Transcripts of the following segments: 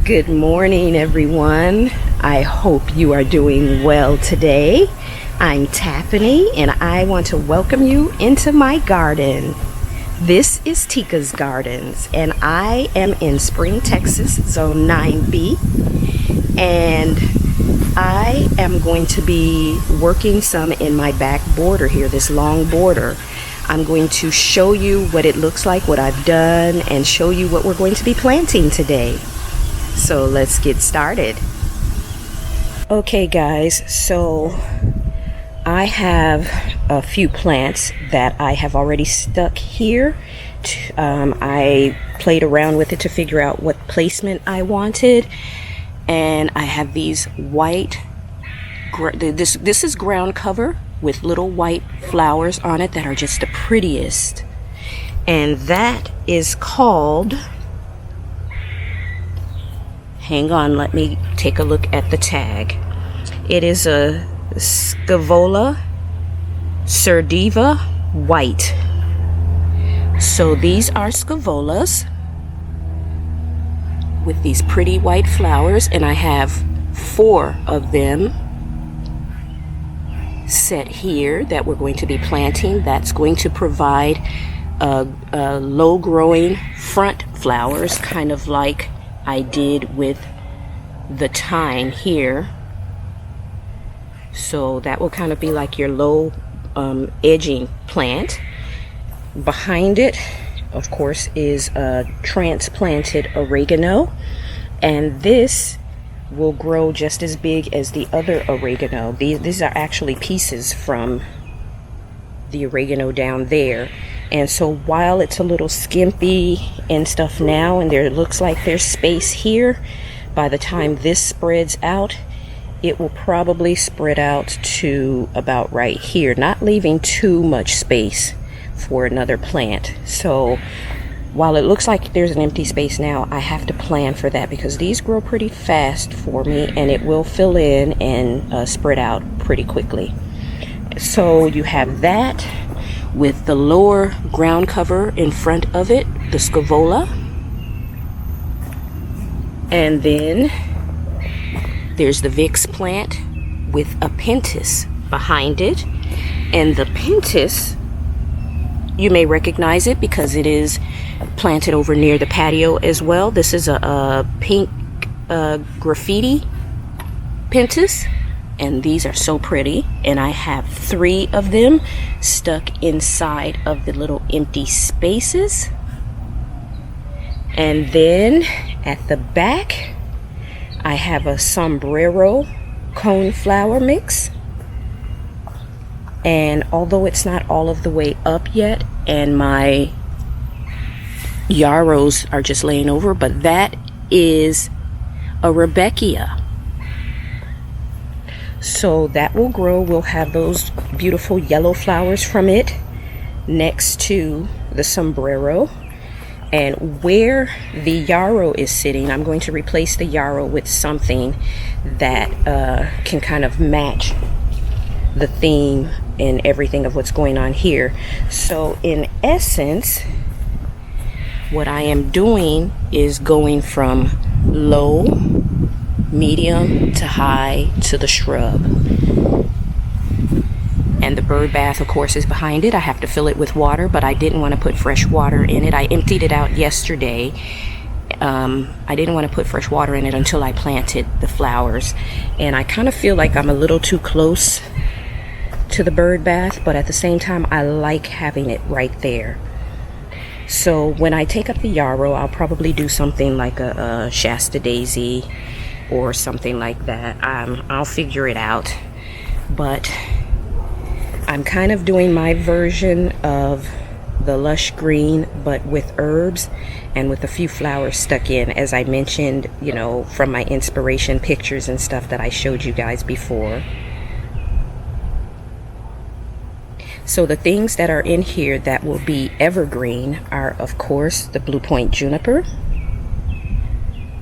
Good morning, everyone. I hope you are doing well today. I'm Taffany, and I want to welcome you into my garden. This is Tika's Gardens, and I am in Spring, Texas, Zone 9B. And I am going to be working some in my back border here, this long border. I'm going to show you what it looks like, what I've done, and show you what we're going to be planting today. So let's get started. Okay guys, so I have a few plants that I have already stuck here. I played around with it to figure out what placement I wanted, and I have these white, this is ground cover with little white flowers on it that are just the prettiest, and that is called, hang on, let me take a look at the tag. It is a Scaevola Cerdiva white. So these are Scaevolas with these pretty white flowers, and I have 4 of them set here that we're going to be planting. That's going to provide low growing front flowers, kind of like I did with the thyme here. So that will kind of be like your low edging plant. Behind it, of course, is a transplanted oregano, and this will grow just as big as the other oregano. These are actually pieces from the oregano down there. And so while it's a little skimpy and stuff now, and there looks like there's space here, by the time this spreads out, it will probably spread out to about right here, not leaving too much space for another plant. So while it looks like there's an empty space now, I have to plan for that because these grow pretty fast for me, and it will fill in and spread out pretty quickly. So you have that with the lower ground cover in front of it, the Scaevola. And then there's the Vix plant with a pentis behind it. And the pentis, you may recognize it because it is planted over near the patio as well. This is a pink graffiti pentis, and these are so pretty, and I have 3 of them stuck inside of the little empty spaces. And then at the back I have a sombrero coneflower mix, and although it's not all of the way up yet and my yarrows are just laying over, but that is a Rebeckia. So that will grow. We'll have those beautiful yellow flowers from it next to the sombrero. And where the yarrow is sitting, I'm going to replace the yarrow with something that can kind of match the theme and everything of what's going on here. So in essence, what I am doing is going from low, medium to high to the shrub. And the bird bath, of course, is behind it. I have to fill it with water, but I didn't want to put fresh water in it. I emptied it out yesterday. I didn't want to put fresh water in it until I planted the flowers. And I kind of feel like I'm a little too close to the bird bath, but at the same time, I like having it right there. So when I take up the yarrow, I'll probably do something like a Shasta daisy or something like that. I'll figure it out. But I'm kind of doing my version of the lush green, but with herbs and with a few flowers stuck in, as I mentioned, you know, from my inspiration pictures and stuff that I showed you guys before. So the things that are in here that will be evergreen are, of course, the Blue Point Juniper,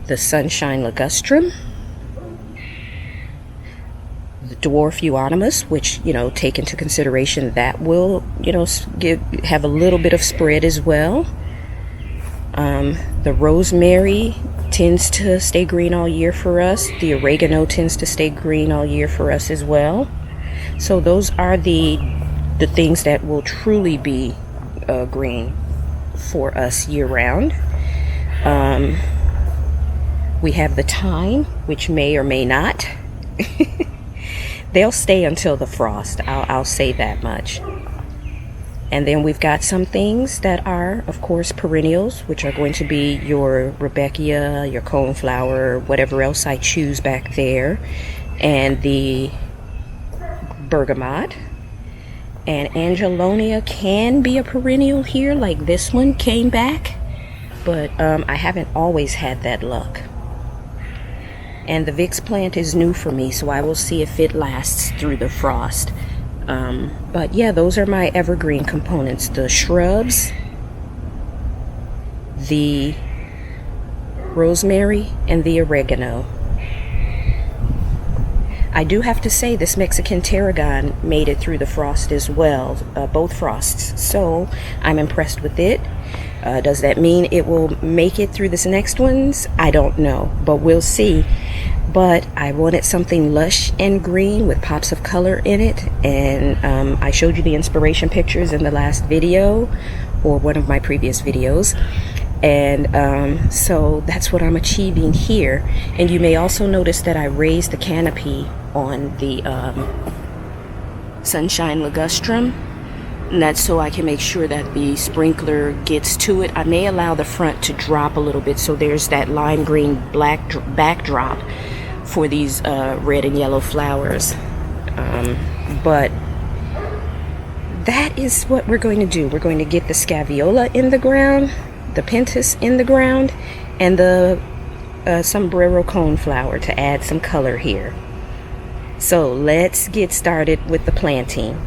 the Sunshine Ligustrum, the Dwarf Euonymus, which, you know, take into consideration that will, you know, have a little bit of spread as well. The rosemary tends to stay green all year for us. The oregano tends to stay green all year for us as well. So those are the things that will truly be green for us year round. We have the thyme, which may or may not. They'll stay until the frost. I'll say that much. And then we've got some things that are, of course, perennials, which are going to be your Rudbeckia, your coneflower, whatever else I choose back there, and the bergamot. And Angelonia can be a perennial here, like this one came back, but I haven't always had that luck. And the Vix plant is new for me, so I will see if it lasts through the frost. But yeah, those are my evergreen components. The shrubs, the rosemary, and the oregano. I do have to say this Mexican tarragon made it through the frost as well, both frosts. So I'm impressed with it. Does that mean it will make it through this next ones? I don't know, but we'll see. But I wanted something lush and green with pops of color in it, and I showed you the inspiration pictures in the last video, or one of my previous videos, and so that's what I'm achieving here. And you may also notice that I raised the canopy on the sunshine ligustrum, and that's so I can make sure that the sprinkler gets to it. I may allow the front to drop a little bit so there's that lime green black backdrop for these red and yellow flowers, but that is what we're going to do. We're going to get the scaviola in the ground, the pentas in the ground, and the sombrero coneflower to add some color here. So let's get started with the planting.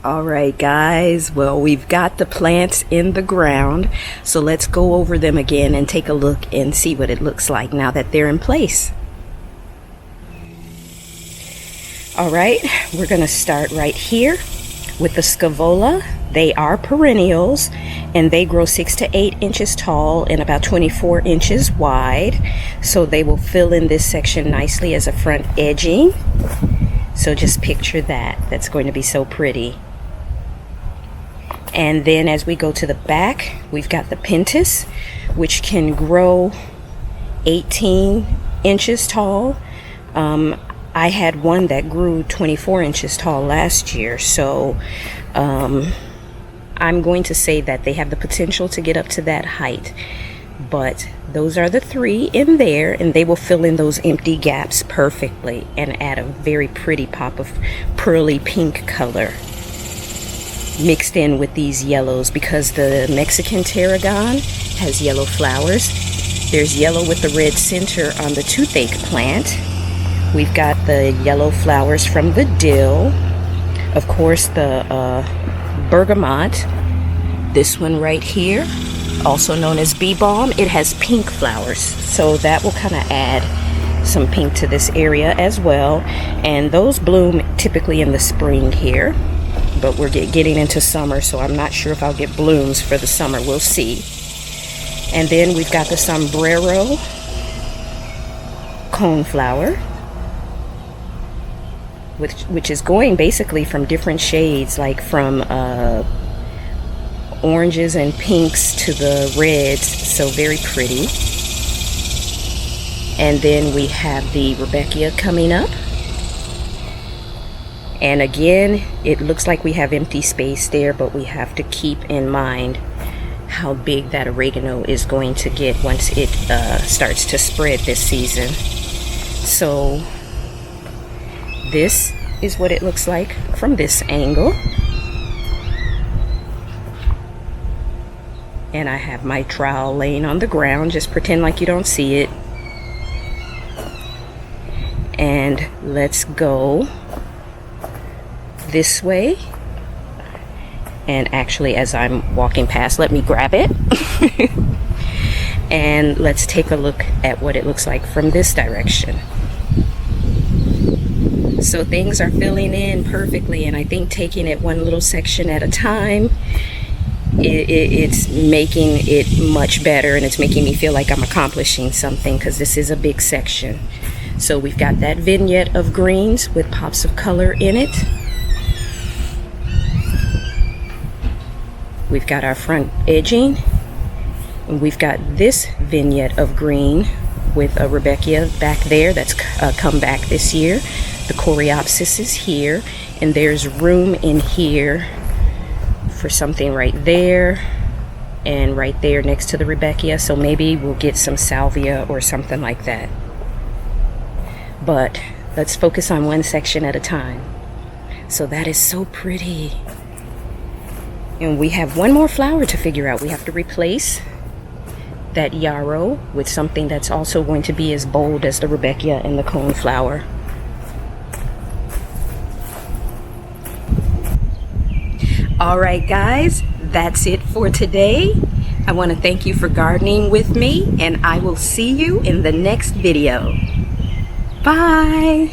All right, guys. Well, we've got the plants in the ground, so let's go over them again and take a look and see what it looks like now that they're in place. All right, we're going to start right here with the scaevola. They are perennials, and they grow 6 to 8 inches tall and about 24 inches wide. So they will fill in this section nicely as a front edging. So just picture that. That's going to be so pretty. And then as we go to the back, we've got the pentas, which can grow 18 inches tall. I had one that grew 24 inches tall last year, so I'm going to say that they have the potential to get up to that height. But those are the 3 in there, and they will fill in those empty gaps perfectly and add a very pretty pop of pearly pink color mixed in with these yellows, because the Mexican tarragon has yellow flowers. There's yellow with the red center on the toothache plant. We've got the yellow flowers from the dill. Of course, the bergamot. This one right here, also known as bee balm, it has pink flowers. So that will kind of add some pink to this area as well. And those bloom typically in the spring here. But we're getting into summer, so I'm not sure if I'll get blooms for the summer. We'll see. And then we've got the sombrero coneflower, which is going basically from different shades, like from oranges and pinks to the reds, so very pretty. And then we have the Rudbeckia coming up. And again, it looks like we have empty space there, but we have to keep in mind how big that oregano is going to get once it starts to spread this season. So this is what it looks like from this angle. And I have my trowel laying on the ground. Just pretend like you don't see it. And let's go this way. And actually, as I'm walking past, let me grab it. And let's take a look at what it looks like from this direction. So things are filling in perfectly, and I think taking it one little section at a time, it's making it much better, and it's making me feel like I'm accomplishing something, because this is a big section. So we've got that vignette of greens with pops of color in it. We've got our front edging, and we've got this vignette of green with a Rudbeckia back there that's come back this year. The coreopsis is here, and there's room in here for something right there and right there next to the Rudbeckia, so maybe we'll get some salvia or something like that. But let's focus on one section at a time. So that is so pretty. And we have one more flower to figure out. We have to replace that yarrow with something that's also going to be as bold as the Rudbeckia and the coneflower. All right, guys, that's it for today. I want to thank you for gardening with me, and I will see you in the next video. Bye.